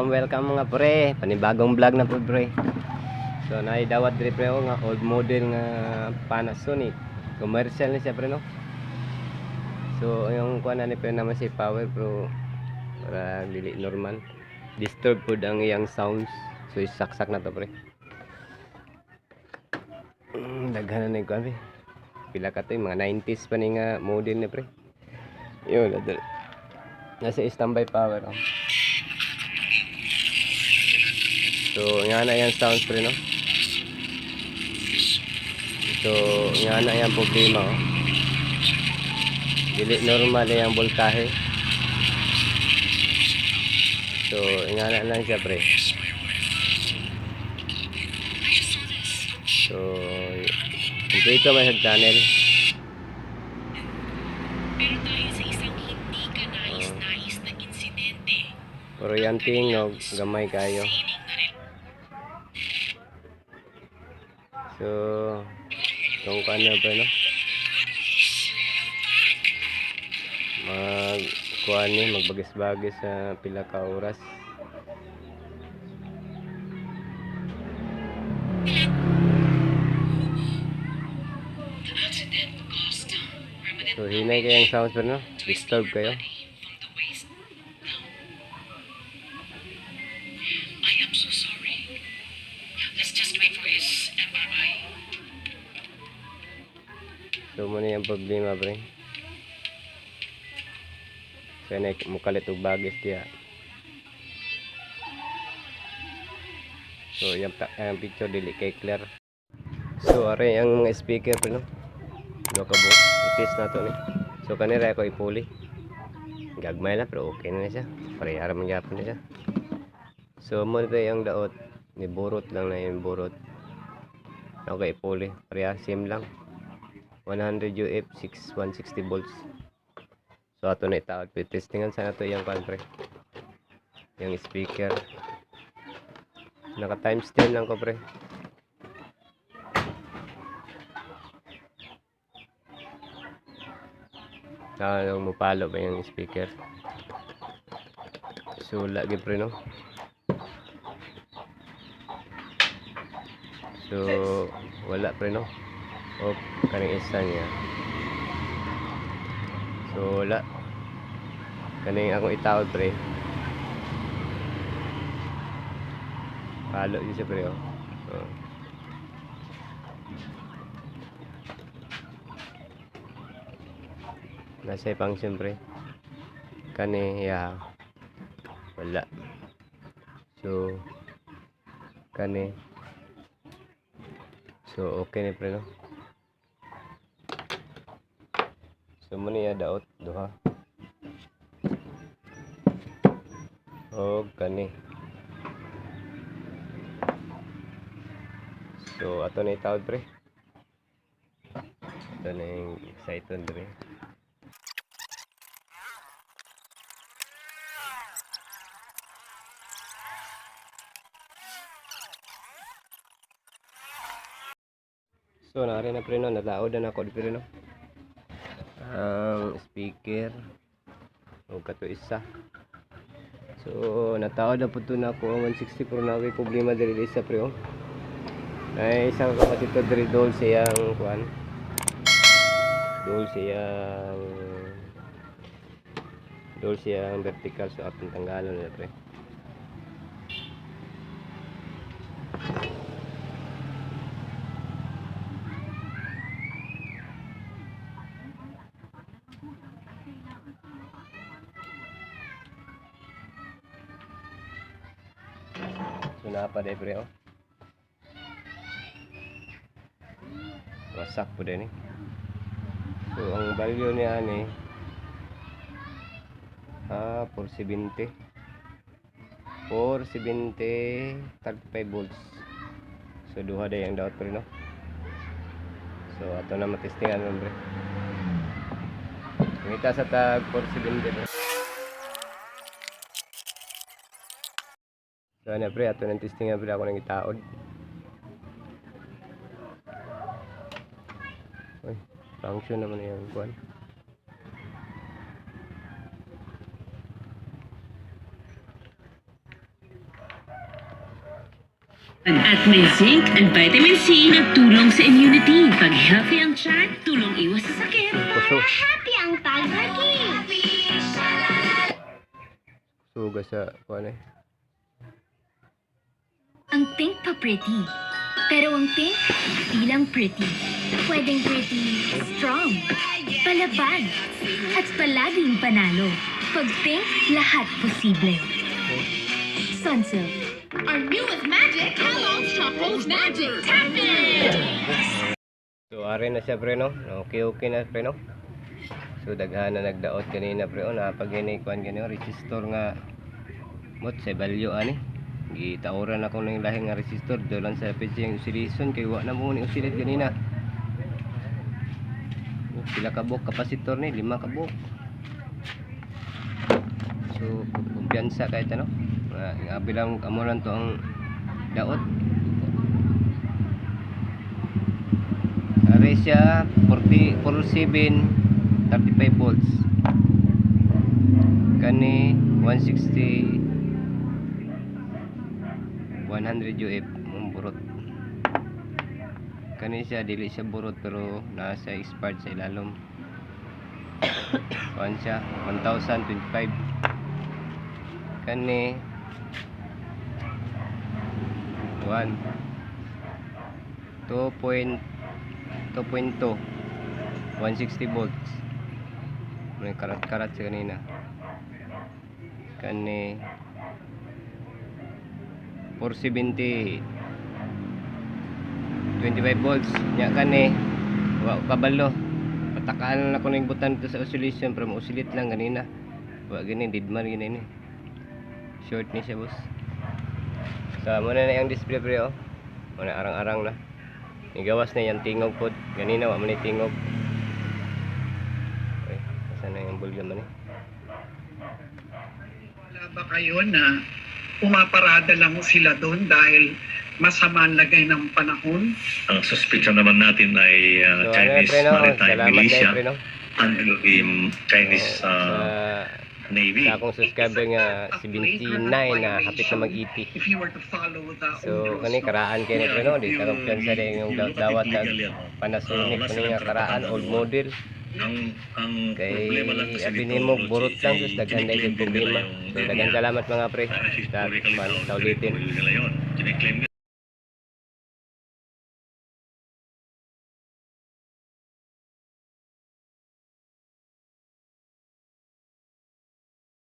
welcome mga pre. Panibagong vlog na po pre. So naidawat dire pre nga old model nga Panasonic. Commercial ni siya pre no. So yung kuan ni pre naman si power pro para dili normal. Disturb pud ang iyang sounds. So isaksak na to pre. Daghan na ni kuan pre. Pila ka to mga 90s pa ni nga model ni pre. Yun adol. Nasa standby power oh. So nga na yan sounds pre no. So nga na yan problema oh. Dili normal yung voltahe. So nga na lang siya pre. So ito may channel. Pero dahil sa isang hindi ka nais-nais na insidente, Pero yan tingog gamay kayo. So kung kanya pa no. Kuan ni magbagis-bagis sa pila ka oras. So hinay kayang sounds pero no. Disturb kayo. I am so sorry. Let's just wait for his MRI. So muna yung problema pre. So na mukalit og bagis diya. So yung picture dili kay clear. So are ang mga speaker pre no. Lokabo. I-test na to ni. So kanira ako ipuli. Gagmay lang pero okay na siya. Parehara man gyapon na siya. So mo ito yung daot ni burot lang na yung burot. Okay ipuli. Pareha same lang. 100 UF 160 volts. So ato na itaod. Testingan sana to yung pre. Yung speaker. Naka times 10 lang ko pre. Yung mupalo ba yung speaker. So lagi pre no. So wala pre no. O kaning isa niya. So wala. Kaning akong itaod pre. Palo yun siya pre oh. Nasa function pre. Kani ya wala. So kani. So okay ni pre no. So muna ya daot duha. O kani. So ato na itaod pre. Ito na yung excited pre. So nari na pre no, nalaod na ako pre no. Ang speaker o kato isa. So nataod na po ito na ako 160 pero na may problema diri isa pre oh. Ay isang kapasitor diri dol siyang kuan. Dol siyang vertical so atong tanggalan na pre. So napa day pre oh. Wasak po din eh. So ang value niya ni 470 35 volts. So duha day ang daot pre no. So ato na matestingan mo pre. Ngita sa tag 470 pre. So na pre ato nang testingan pre ako nang itaod. Uy, function naman yung kuan. At may zinc and vitamin C na tulong sa immunity. Pag healthy ang tiyan, tulong iwas sa sakit. Puso. Happy ang pag-happy. Suga sa kuan eh. Ang pink pa pretty. Pero ang pink, di lang pretty. Pwedeng pretty, strong, palaban, at palaging panalo. Pag pink, lahat posible. Sunsilk. Our newest magic, Kellogg's Choco's Magic. Tap in! So are na siya pre no. Okay na pre no. So daghan na nagdaot kanina pre o napagini kuan gani resistor nga mot sa value ani. Gitauran ako ng lahi nga resistor dolan sa PC yung oscillation kay wa na mo ni oscillate ganina. Pila ka buok kapasitor ni 5 ka buok. So kumpiyansa kahit ano. Nga bilang amo lang to ang daot. Are siya 47 35 volts. Kani 160 100 UF mong burot. Kani siya dili siya burot pero nasa expired sa ilalom. Kuan siya 1025. Kani 2.2 160 volts. May karat-karat siya kanina. Kani 470 25 volts nya kani wa kabalo patakaan na ko ning butan dito sa oscillation pero mo-oscillate lang ganina wa gani didman gini ni short ni siya boss. So muna na yung display pre oh muna arang-arang na igawas na yung tingog pod ganina wa man ni tingog. Okay asa na yung bulb naman eh. Wala ba kayo na pumaparada lang sila doon dahil masama ang lagay ng panahon? Ang suspicion naman natin ay So, Chinese ano, Maritime salamat Militia na, pre, no? and Chinese Navy. Sa akong subscriber nga 79 na hapit na mag-80. If you were to follow the So kani karaan kay ni pre no di karong piyansa din yung dawat kag Panasonic kani nga karaan old model Ang kay problema lang kasi abi dito, nimo burot lang si- sus daghan na yung kiniklaim din problema. nila yung So daghan salamat mga pre. historically Sa ulitin. nila yun. Kiniklaim